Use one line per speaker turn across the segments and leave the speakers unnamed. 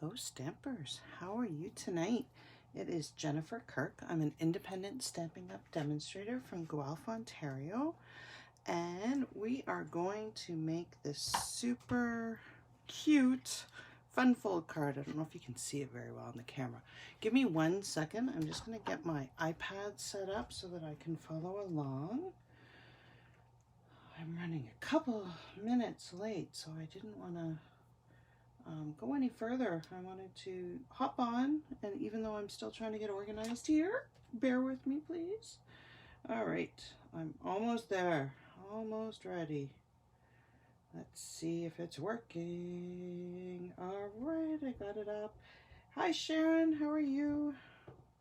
Hello Stampers, how are you tonight? It is Jennifer Kirk. I'm an independent Stampin' Up! Demonstrator from Guelph, Ontario, and we are going to make this super cute fun fold card. I don't know if you can see it very well on the camera. Give me 1 second. I'm just going to get my iPad set up so that I can follow along. I'm running a couple minutes late, so I didn't want to go any further. I wanted to hop on, and even though I'm still trying to get organized here, bear with me please. All right, I'm almost there, almost ready. Let's see if it's working. All right, I got it up. Hi Sharon, how are you?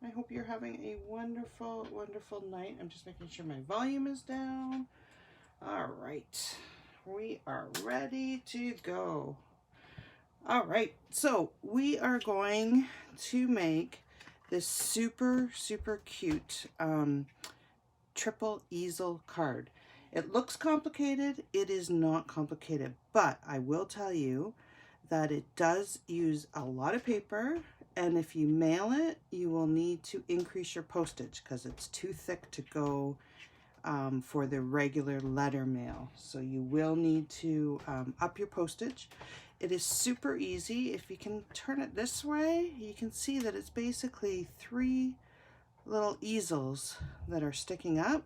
I hope you're having a wonderful, wonderful night. I'm just making sure my volume is down. All right, we are ready to go. All right, so we are going to make this super, super cute triple easel card. It looks complicated. It is not complicated, but I will tell you that it does use a lot of paper, and if you mail it, you will need to increase your postage because it's too thick to go for the regular letter mail. So you will need to up your postage. It is super easy. If you can turn it this way, you can see that it's basically 3 little easels that are sticking up,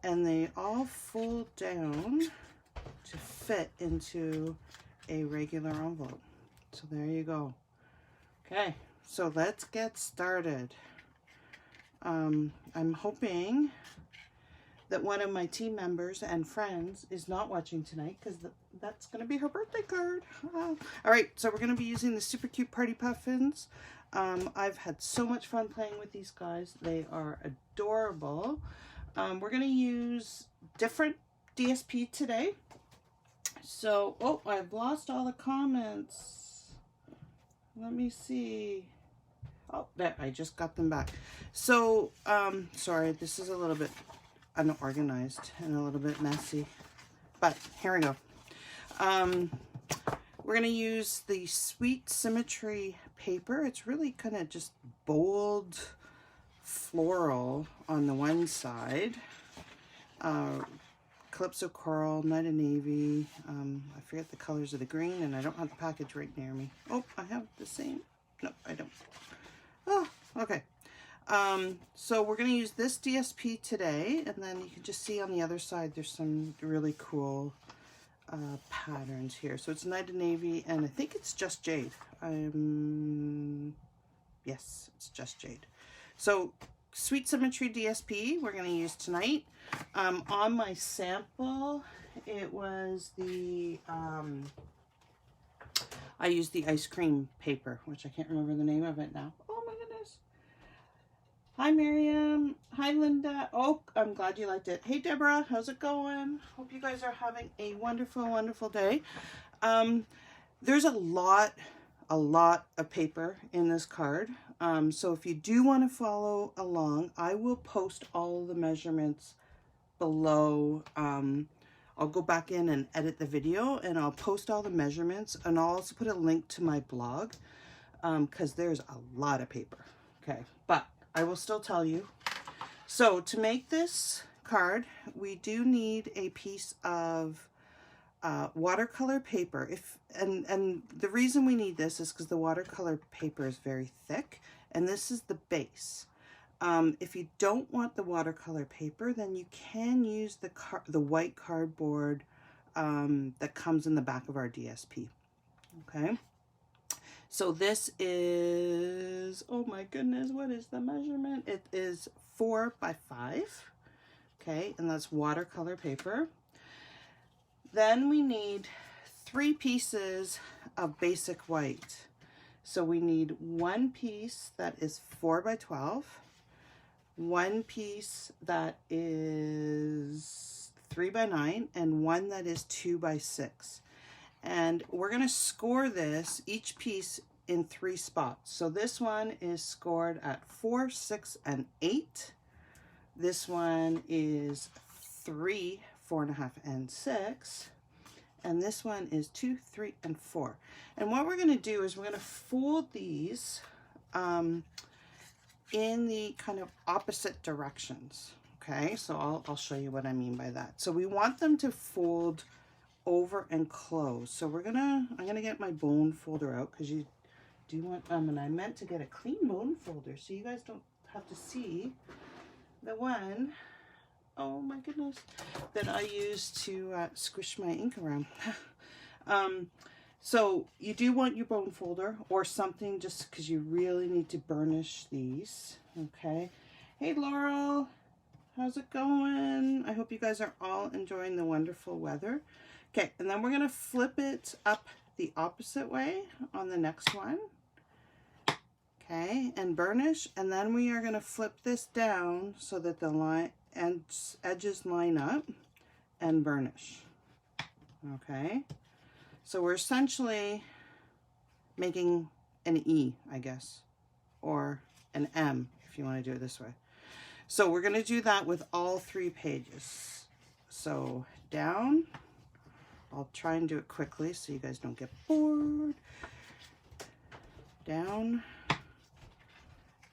and they all fold down to fit into a regular envelope. So there you go. Okay, so let's get started. I'm hoping that one of my team members and friends is not watching tonight, because that's going to be her birthday card. All right, so we're going to be using the super cute Party Puffins. I've had so much fun playing with these guys. They are adorable. We're going to use different DSP today. So, oh, I've lost all the comments. Let me see. Oh, there, I just got them back. So, sorry, this is a little bit unorganized and a little bit messy, but here we go. We're going to use the Sweet Symmetry paper. It's really kind of just bold floral on the one side. Calypso coral, night of navy. I forget the colors of the green, and I don't have the package right near me. Oh, I have the same. No, I don't. Oh, okay. So we're going to use this DSP today, and then you can just see on the other side there's some really cool patterns here. So it's night of navy, and I think it's just jade. Yes, it's just jade. So Sweet Symmetry DSP we're going to use tonight. On my sample, it was the I used the ice cream paper, which I can't remember the name of it now. Oh my goodness. Hi Miriam. Hi Linda. Oh, I'm glad you liked it. Hey Deborah, how's it going? Hope you guys are having a wonderful, wonderful day. There's a lot of paper in this card. So if you do want to follow along, I will post all the measurements below. I'll go back in and edit the video, and I'll post all the measurements, and I'll also put a link to my blog, because there's a lot of paper. Okay, but I will still tell you. So to make this card, we do need a piece of watercolor paper. And the reason we need this is because the watercolor paper is very thick, and this is the base. If you don't want the watercolor paper, then you can use the white cardboard that comes in the back of our DSP. Okay. So this is, oh my goodness, what is the measurement? It is 4 by 5. Okay, and that's watercolor paper. Then we need 3 pieces of basic white. So we need 1 piece that is 4 by 12, 1 piece that is 3 by 9, and 1 that is 2 by 6. And we're going to score this, each piece, in 3 spots. So this one is scored at 4, 6, and 8. This one is 3, 4.5, and 6. and this one is 2, 3, and 4. And what we're going to do is we're going to fold these in the kind of opposite directions. Okay, so I'll show you what I mean by that. So we want them to fold over and close. So I'm gonna get my bone folder out, because you do want, and I meant to get a clean bone folder so you guys don't have to see the one, oh my goodness, that I use to squish my ink around. So you do want your bone folder or something, just because you really need to burnish these. Okay. Hey Laurel, how's it going? I hope you guys are all enjoying the wonderful weather. Okay, and then we're going to flip it up the opposite way on the next one. Okay, and burnish, and then we are going to flip this down so that the edges line up and burnish. Okay, so we're essentially making an E, I guess, or an M if you want to do it this way. So we're going to do that with all 3 pages. So down, I'll try and do it quickly so you guys don't get bored. Down,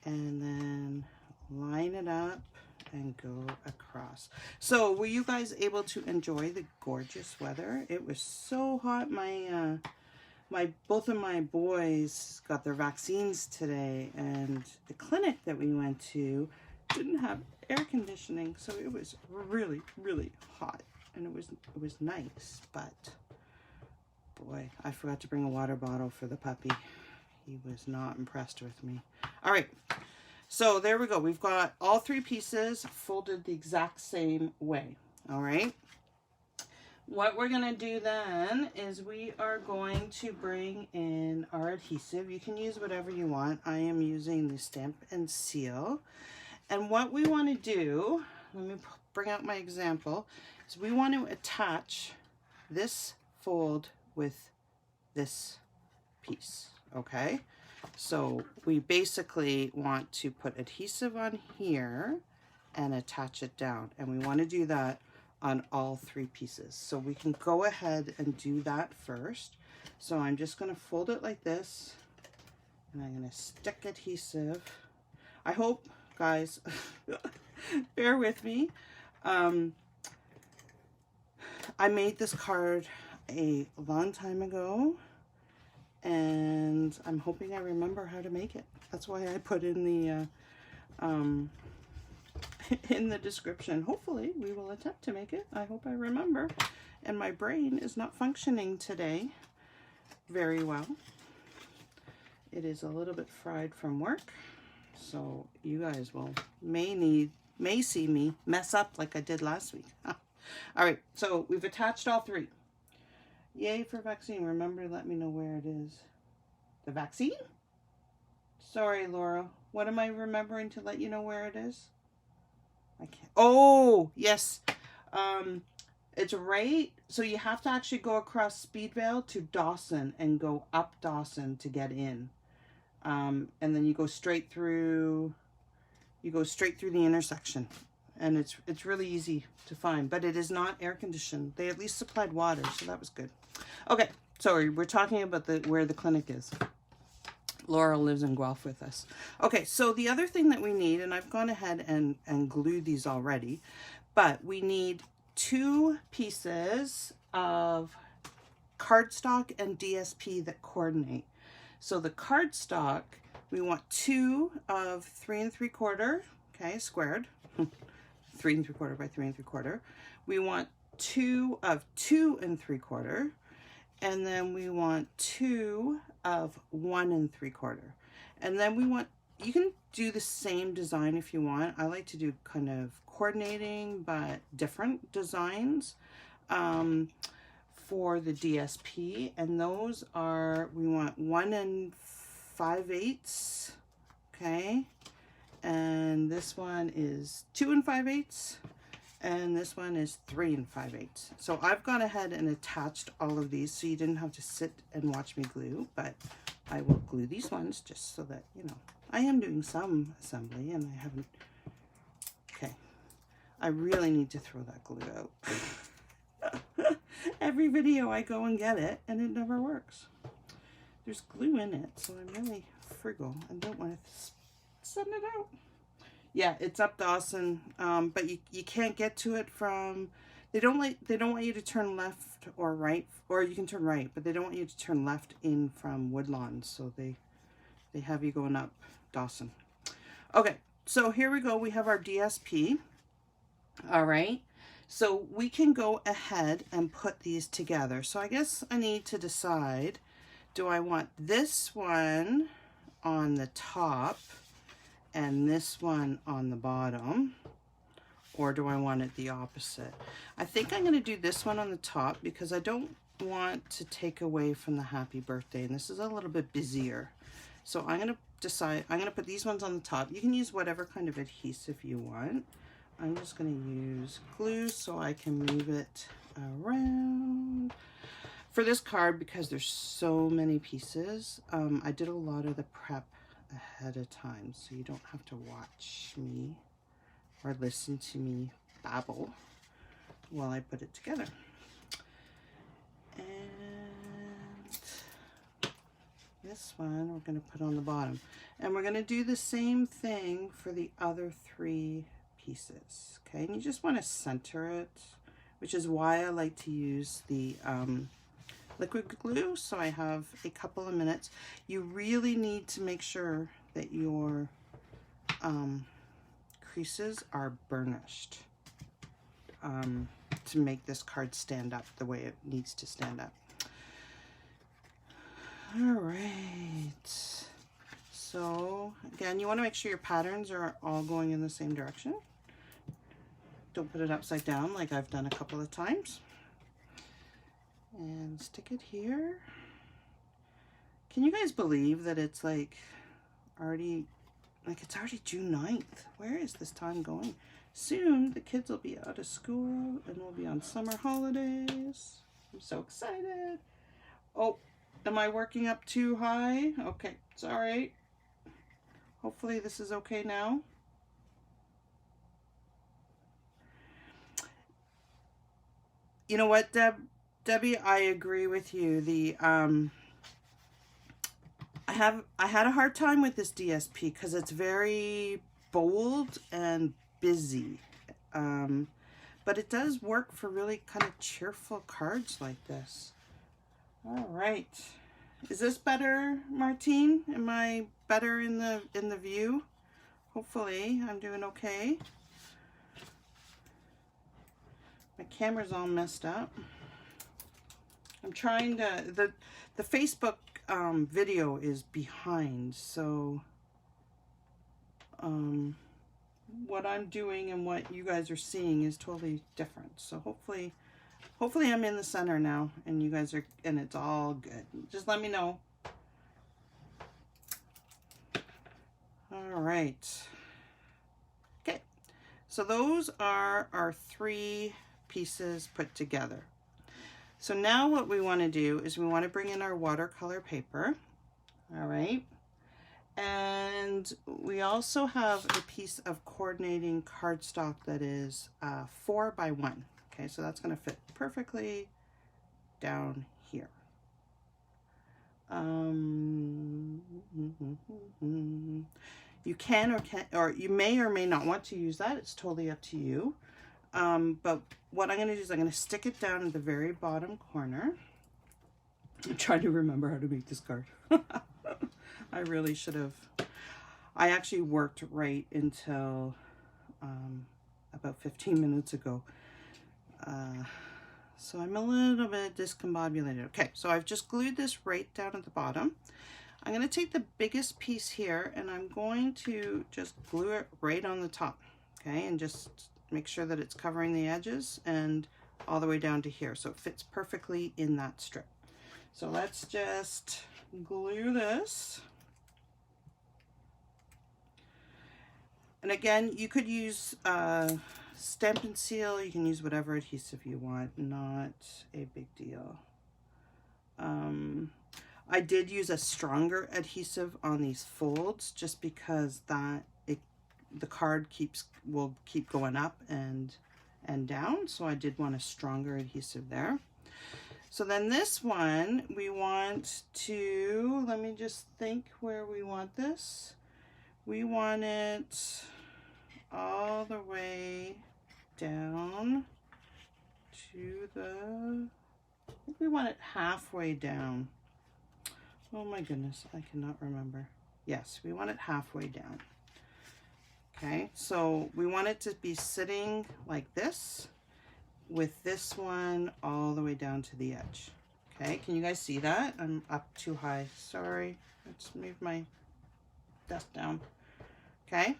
and then line it up and go across. So were you guys able to enjoy the gorgeous weather? It was so hot. Both of my boys got their vaccines today, and the clinic that we went to didn't have air conditioning, so it was really, really hot, and it was nice, but boy, I forgot to bring a water bottle for the puppy. He was not impressed with me. All right, so there we go. We've got all 3 pieces folded the exact same way. All right, what we're gonna do then is we are going to bring in our adhesive. You can use whatever you want. I am using the Stamp and Seal. And what we want to do, let me bring out my example, is we want to attach this fold with this piece, okay? So we basically want to put adhesive on here and attach it down. And we want to do that on all 3 pieces. So we can go ahead and do that first. So I'm just going to fold it like this, and I'm going to stick adhesive. I hope, guys, bear with me. I made this card a long time ago, and I'm hoping I remember how to make it. That's why I put in the description. Hopefully we will attempt to make it. I hope I remember. And my brain is not functioning today very well. It is a little bit fried from work, so you guys may see me mess up like I did last week. All right, so we've attached all 3. Yay for vaccine. Remember to let me know where it is. The vaccine? Sorry, Laura. What am I remembering to let you know where it is? I can't. Oh, yes. It's right. So you have to actually go across Speedvale to Dawson and go up Dawson to get in. And then you go straight through. You go straight through the intersection, and it's really easy to find. But it is not air conditioned. They at least supplied water, so that was good. Okay, sorry, we're talking about where the clinic is. Laura lives in Guelph with us. Okay, so the other thing that we need, and I've gone ahead and glued these already, but we need 2 pieces of cardstock and DSP that coordinate. So the cardstock, we want 2 of 3 3/4, okay, squared, 3 3/4 by 3 3/4. We want 2 of 2 3/4, and then we want 2 of 1 3/4. And then we want, you can do the same design if you want. I like to do kind of coordinating but different designs for the DSP, and those are, we want 1 5/8, okay, and this one is 2 5/8, and this one is 3 5/8. So I've gone ahead and attached all of these so you didn't have to sit and watch me glue, but I will glue these ones just so that, you know, I am doing some assembly and I haven't, okay, I really need to throw that glue out. Every video I go and get it and it never works. There's glue in it, so I'm really frugal and don't want to send it out. Yeah, it's up Dawson, but you can't get to it from, they don't want you to turn left or right, or you can turn right, but they don't want you to turn left in from Woodlawn, so they have you going up Dawson. Okay, so here we go. We have our DSP. All right, so we can go ahead and put these together. So I guess I need to decide, do I want this one on the top and this one on the bottom, or do I want it the opposite? I think I'm going to do this one on the top because I don't want to take away from the happy birthday, and this is a little bit busier. So I'm going to decide, I'm going to put these ones on the top. You can use whatever kind of adhesive you want. I'm just going to use glue so I can move it around. For this card, because there's so many pieces, I did a lot of the prep ahead of time, so you don't have to watch me or listen to me babble while I put it together. And this one we're going to put on the bottom, and we're going to do the same thing for the other 3 pieces. Okay, and you just want to center it, which is why I like to use the liquid glue, so I have a couple of minutes. You really need to make sure that your creases are burnished to make this card stand up the way it needs to stand up. All right, so again, you want to make sure your patterns are all going in the same direction. Don't put it upside down like I've done a couple of times. And stick it here. Can you guys believe that it's like already, like it's already June 9th? Where is this time going? Soon the kids will be out of school and we'll be on summer holidays. I'm so excited. Oh, am I working up too high? Okay, it's all right. Hopefully this is okay now. You know what, Debbie, I agree with you. The I had a hard time with this DSP because it's very bold and busy. But it does work for really kind of cheerful cards like this. All right. Is this better, Martine? Am I better in the view? Hopefully, I'm doing okay. My camera's all messed up. I'm trying to, the Facebook video is behind, so what I'm doing and what you guys are seeing is totally different. So hopefully I'm in the center now and you guys are, and it's all good. Just let me know. All right. Okay. So those are our 3 pieces put together. So now what we want to do is we want to bring in our watercolor paper. All right. And we also have a piece of coordinating cardstock that is 4 by 1. Okay, so that's going to fit perfectly down here. You can or you may or may not want to use that. It's totally up to you. But what I'm going to do is I'm going to stick it down at the very bottom corner. I'm trying to remember how to make this card. I really should have. I actually worked right until about 15 minutes ago. So I'm a little bit discombobulated. Okay, so I've just glued this right down at the bottom. I'm going to take the biggest piece here and I'm going to just glue it right on the top. Okay, and just make sure that it's covering the edges and all the way down to here, so it fits perfectly in that strip. So let's just glue this. And again, you could use Stampin' Seal, you can use whatever adhesive you want, not a big deal. I did use a stronger adhesive on these folds just because the card will keep going up and down, so I did want a stronger adhesive there. So then this one, we want to, let me just think where we want this. We want it all the way down to the, I think we want it halfway down. Oh my goodness, I cannot remember. Yes, we want it halfway down. Okay, so we want it to be sitting like this with this one all the way down to the edge. Okay, can you guys see that? I'm up too high, sorry. Let's move my desk down. Okay,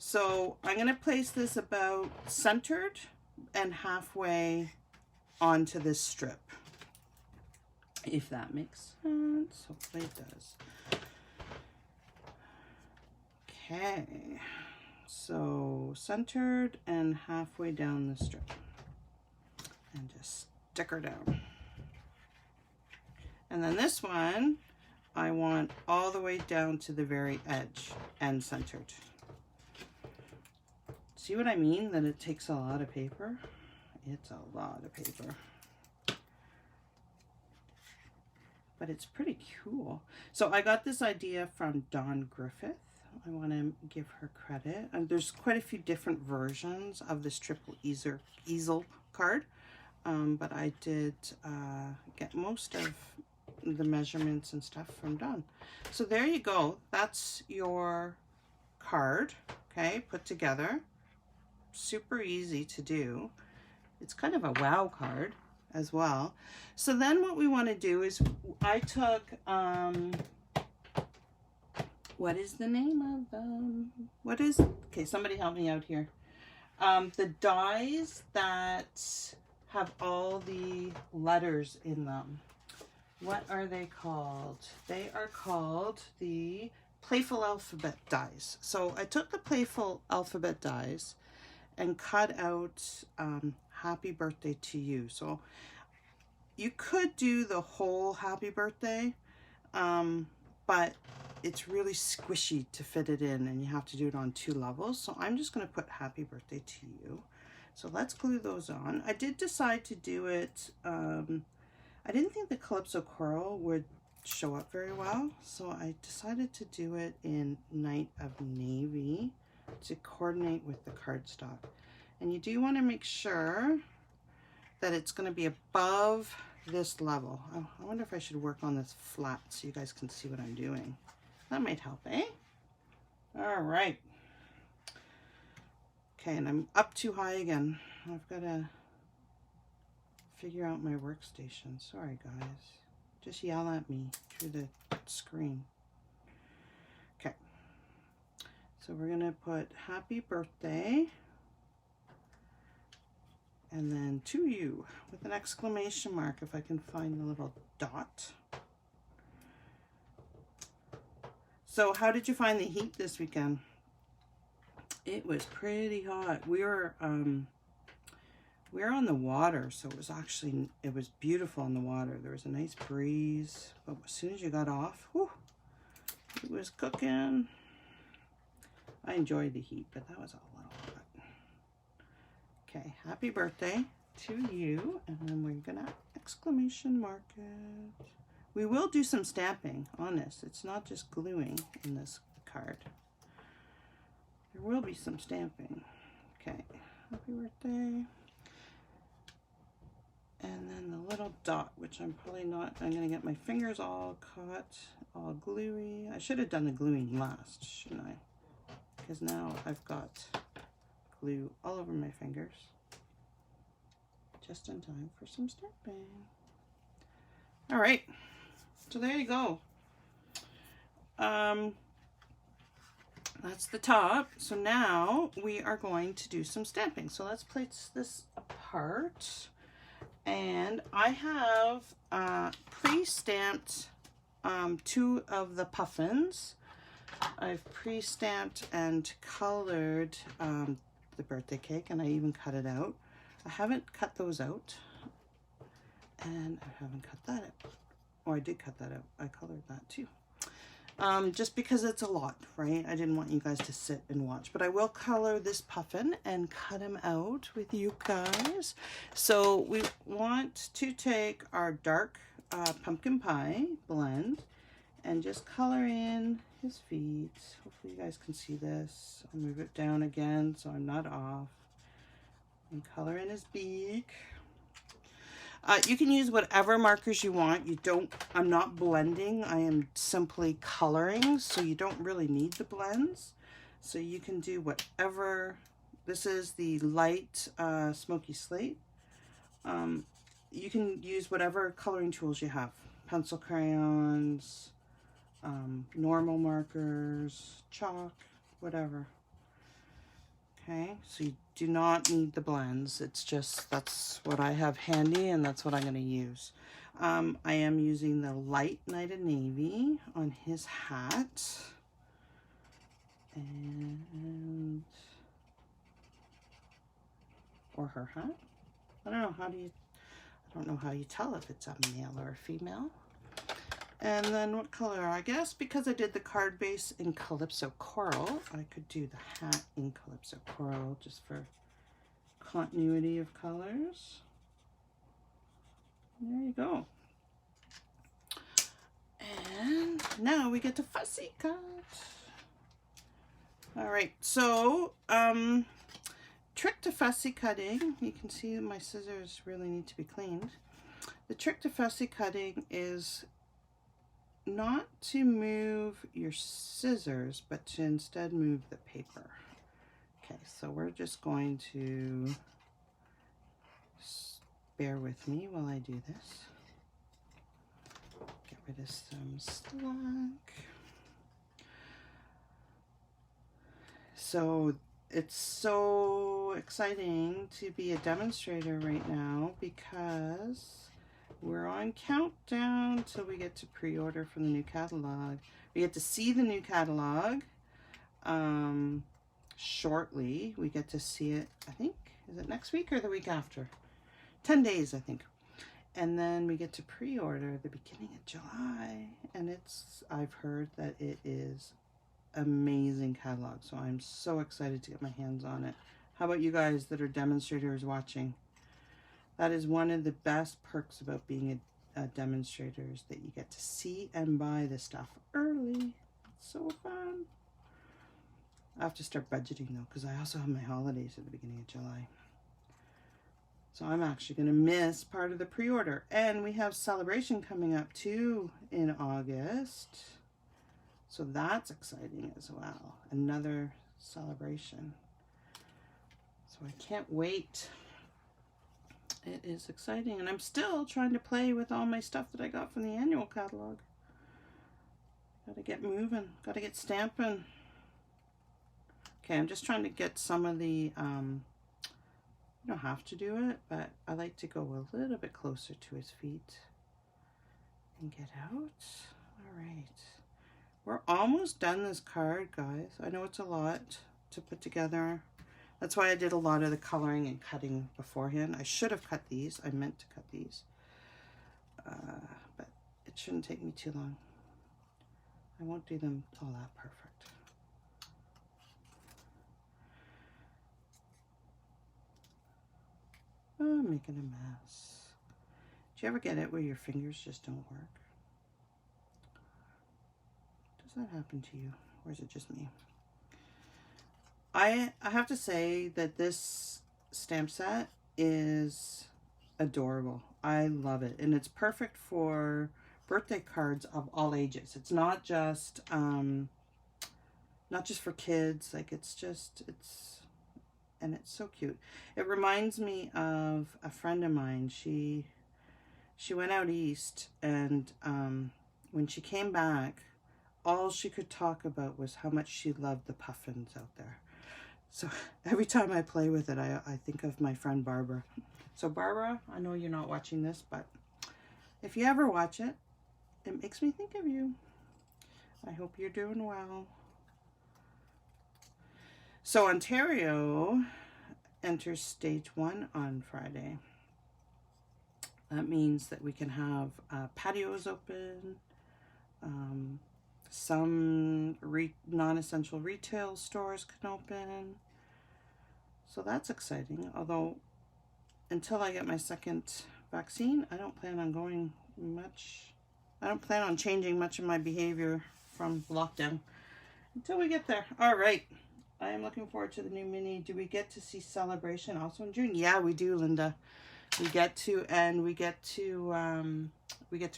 so I'm going to place this about centered and halfway onto this strip, if that makes sense. Hopefully it does. Okay, so centered and halfway down the strip, and just stick her down. And then this one, I want all the way down to the very edge and centered. See what I mean? That it takes a lot of paper? It's a lot of paper. But it's pretty cool. So I got this idea from Dawn Griffith. I want to give her credit. And there's quite a few different versions of this triple easel card. But I did get most of the measurements and stuff from Dawn. So there you go. That's your card, okay, put together. Super easy to do. It's kind of a wow card as well. So then what we want to do is I took, what is the name of them? What is, okay, somebody help me out here. The dies that have all the letters in them. What are they called? They are called the Playful alphabet dies. So I took the Playful alphabet dies and cut out happy birthday to you. So you could do the whole happy birthday, but it's really squishy to fit it in and you have to do it on 2 levels. So I'm just going to put happy birthday to you. So let's glue those on. I did decide to do it, I didn't think the Calypso coral would show up very well, so I decided to do it in Night of Navy to coordinate with the cardstock. And you do want to make sure that it's going to be above this level. I wonder if I should work on this flat so you guys can see what I'm doing. That might help, eh? All right. Okay, and I'm up too high again. I've got to figure out my workstation. Sorry, guys. Just yell at me through the screen. Okay. So we're going to put happy birthday and then to you with an exclamation mark if I can find the little dot. So how did you find the heat this weekend? It was pretty hot. We were on the water, so it was beautiful on the water. There was a nice breeze, but as soon as you got off, whew, it was cooking. I enjoyed the heat, but that was a little hot. Okay, happy birthday to you, and then we're gonna exclamation mark it. We will do some stamping on this. It's not just gluing in this card. There will be some stamping. Okay, happy birthday. And then the little dot, which I'm probably not, I'm gonna get my fingers all caught, all gluey. I should have done the gluing last, shouldn't I? Because now I've got glue all over my fingers. Just in time for some stamping. All right, so there you go. That's the top. So now we are going to do some stamping. So let's place this apart. And I have pre-stamped 2 of the Puffins. I've pre-stamped and colored the birthday cake, and I even cut it out. I haven't cut those out, and I haven't cut that out. Oh, I did cut that out. I colored that too. just because it's a lot, right? I didn't want you guys to sit and watch, but I will color this puffin and cut him out with you guys. So we want to take our dark pumpkin pie blend and just color in his feet. Hopefully you guys can see this. I'll move it down again so I'm not off. And color in his beak. You can use whatever markers you want. I'm not blending, I am simply coloring, so you don't really need the blends. So you can do whatever. This is the light smoky slate. You can use whatever coloring tools you have. Pencil crayons, normal markers, chalk, whatever. Okay, so you do not need the blends. It's just, that's what I have handy and that's what I'm going to use. I am using the light Night of Navy on his hat. Or her hat. I don't know how you tell if it's a male or a female. And then what color? I guess because I did the card base in Calypso Coral, I could do the hat in Calypso Coral just for continuity of colors. There you go. And now we get to fussy cut. All right, so trick to fussy cutting, you can see that my scissors really need to be cleaned. The trick to fussy cutting is not to move your scissors, but to instead move the paper. Okay, so we're just going to bear with me while I do this. Get rid of some slack. So it's so exciting to be a demonstrator right now because we're on countdown till we get to pre-order for the new catalog. We get to see the new catalog shortly. We get to see it, I think, is it next week or the week after? 10 days, I think. And then we get to pre-order the beginning of July. And I've heard that it is amazing catalog. So I'm so excited to get my hands on it. How about you guys that are demonstrators watching? That is one of the best perks about being a demonstrator, is that you get to see and buy the stuff early. It's so fun. I have to start budgeting though, because I also have my holidays at the beginning of July. So I'm actually going to miss part of the pre-order. And we have Celebration coming up too in August. So that's exciting as well. Another celebration. So I can't wait. It is exciting, and I'm still trying to play with all my stuff that I got from the annual catalog. Gotta get moving, gotta get stamping. Okay, I'm just trying to get some of the, you don't have to do it, but I like to go a little bit closer to his feet and get out. All right, we're almost done this card, guys. I know it's a lot to put together. That's why I did a lot of the coloring and cutting beforehand. I should have cut these. I meant to cut these. But it shouldn't take me too long. I won't do them all that perfect. Oh, I'm making a mess. Do you ever get it where your fingers just don't work? Does that happen to you? Or is it just me? I have to say that this stamp set is adorable. I love it, and it's perfect for birthday cards of all ages. It's not just for kids. Like it's so cute. It reminds me of a friend of mine. She went out east, and when she came back, all she could talk about was how much she loved the puffins out there. So every time I play with it, I think of my friend Barbara. So Barbara, I know you're not watching this, but if you ever watch it, it makes me think of you. I hope you're doing well. So Ontario enters stage 1 on Friday. That means that we can have patios open, Some non-essential retail stores can open. So that's exciting. Although, until I get my second vaccine, I don't plan on going much. I don't plan on changing much of my behavior from lockdown until we get there. All right. I am looking forward to the new mini. Do we get to see Celebration also in June? Yeah, we do, Linda. We get to, and we get to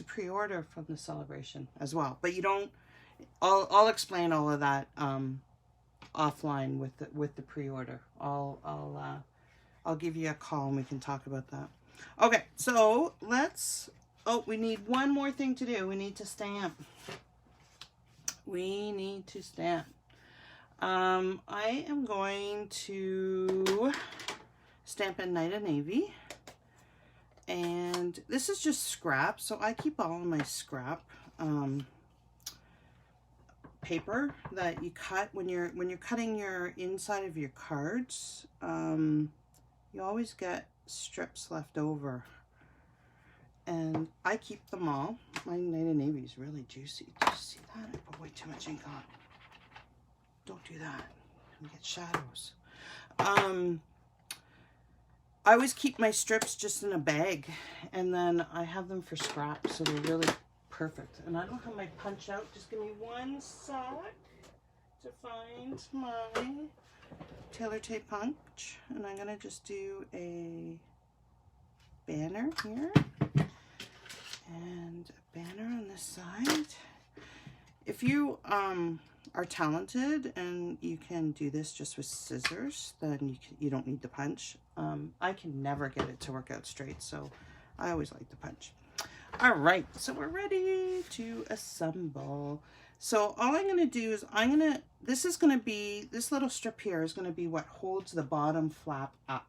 pre-order from the Celebration as well. But you don't. I'll explain all of that offline with the pre-order. I'll give you a call and we can talk about that. Okay, so let's. Oh, we need one more thing to do. We need to stamp. We need to stamp. I am going to stamp in Night of Navy. And this is just scrap, so I keep all of my scrap paper that you cut when you're cutting your inside of your cards. You always get strips left over, and I keep them all. My Night of Navy is really juicy. Did you see that? I put way too much ink on. Don't do that. You get shadows. I always keep my strips just in a bag, and then I have them for scrap, so they're really perfect. And I don't have my punch out. Just give me one sec to find my Taylor tape punch, and I'm gonna just do a banner here and a banner on this side. If you are talented and you can do this just with scissors, then you don't need the punch. I can never get it to work out straight, so I always like the punch. All right, so we're ready to assemble. So all I'm going to do is this little strip here is going to be what holds the bottom flap up,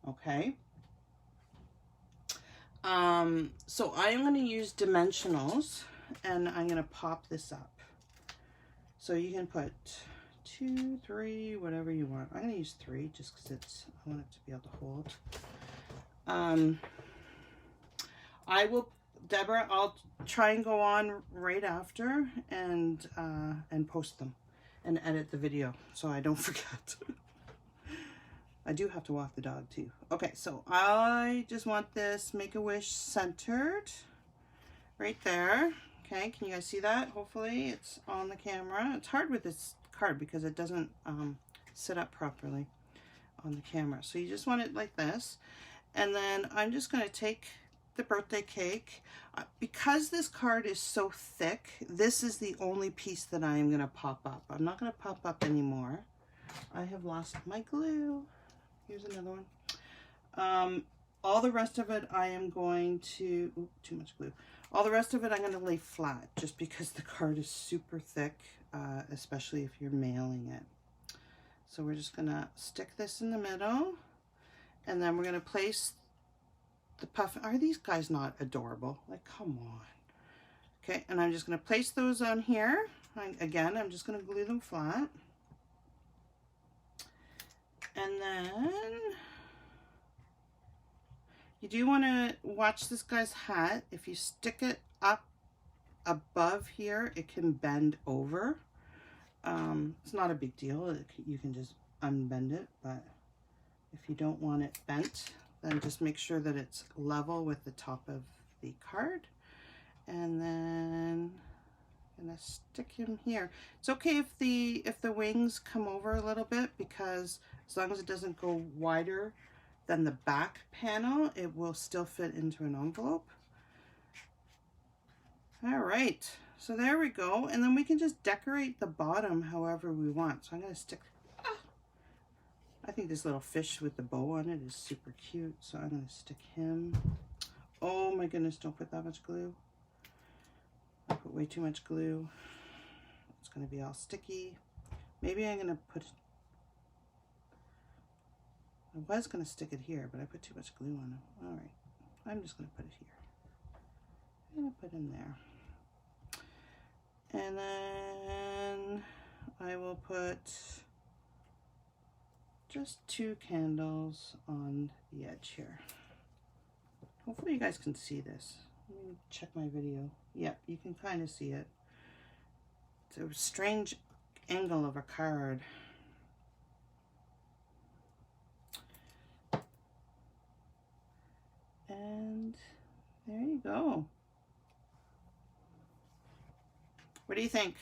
okay? So I'm going to use dimensionals, and I'm going to pop this up. So you can put 2, 3, whatever you want. I'm going to use 3 just because I want it to be able to hold. Deborah, I'll try and go on right after and post them and edit the video so I don't forget. I do have to walk the dog too. Okay, so I just want this Make-A-Wish centered right there. Okay, can you guys see that? Hopefully it's on the camera. It's hard with this card because it doesn't sit up properly on the camera. So you just want it like this. And then I'm just going to take the birthday cake. Because this card is so thick, this is the only piece that I am going to pop up. I'm not going to pop up anymore. I have lost my glue. Here's another one. All the rest of it I am going to... Ooh, too much glue. All the rest of it I'm going to lay flat just because the card is super thick, especially if you're mailing it. So we're just going to stick this in the middle, and then we're going to place the puffin. Are these guys not adorable? Like, come on. Okay, and I'm just going to place those on here. Again, I'm just going to glue them flat. And then you do want to watch this guy's hat. If you stick it up above here, it can bend over. It's not a big deal. You can just unbend it, but if you don't want it bent, then just make sure that it's level with the top of the card. And then I'm gonna stick him here. It's okay if the wings come over a little bit, because as long as it doesn't go wider than the back panel, it will still fit into an envelope. All right, so there we go. And then we can just decorate the bottom however we want. So I'm gonna stick, I think this little fish with the bow on it is super cute. So I'm gonna stick him. Oh my goodness, don't put that much glue. I put way too much glue. It's gonna be all sticky. Maybe I'm gonna put, I was gonna stick it here, but I put too much glue on it. All right, I'm just gonna put it here. I'm gonna put him there. And then I will put just 2 candles on the edge here. Hopefully you guys can see this. Let me check my video. Yep, you can kind of see it. a strange angle of a card. And there you go. What do you think?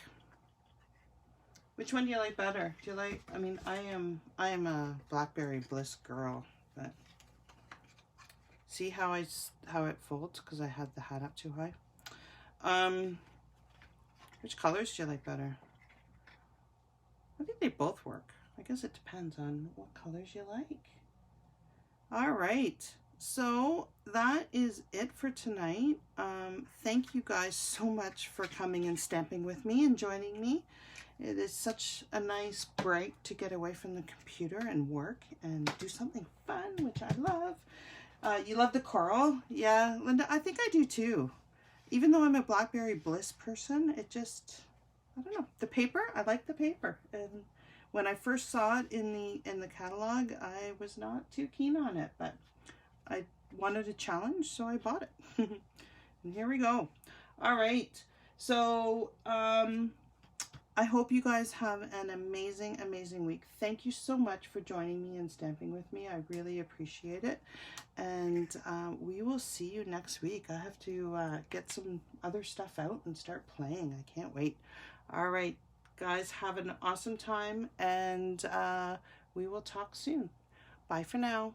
Which one do you like better? Do you like, I mean, I am a Blackberry Bliss girl, but see how it folds because I had the hat up too high. Which colors do you like better? I think they both work. I guess it depends on what colors you like. All right. So that is it for tonight. Thank you guys so much for coming and stamping with me and joining me. It is such a nice break to get away from the computer and work and do something fun, which I love. You love the coral? Yeah, Linda, I think I do too. Even though I'm a Blackberry Bliss person, it just, I don't know. The paper, I like the paper. And when I first saw it in the catalog, I was not too keen on it, but I wanted a challenge, so I bought it. And here we go. All right. So, I hope you guys have an amazing, amazing week. Thank you so much for joining me and stamping with me. I really appreciate it. And we will see you next week. I have to get some other stuff out and start playing. I can't wait. All right, guys, have an awesome time, and we will talk soon. Bye for now.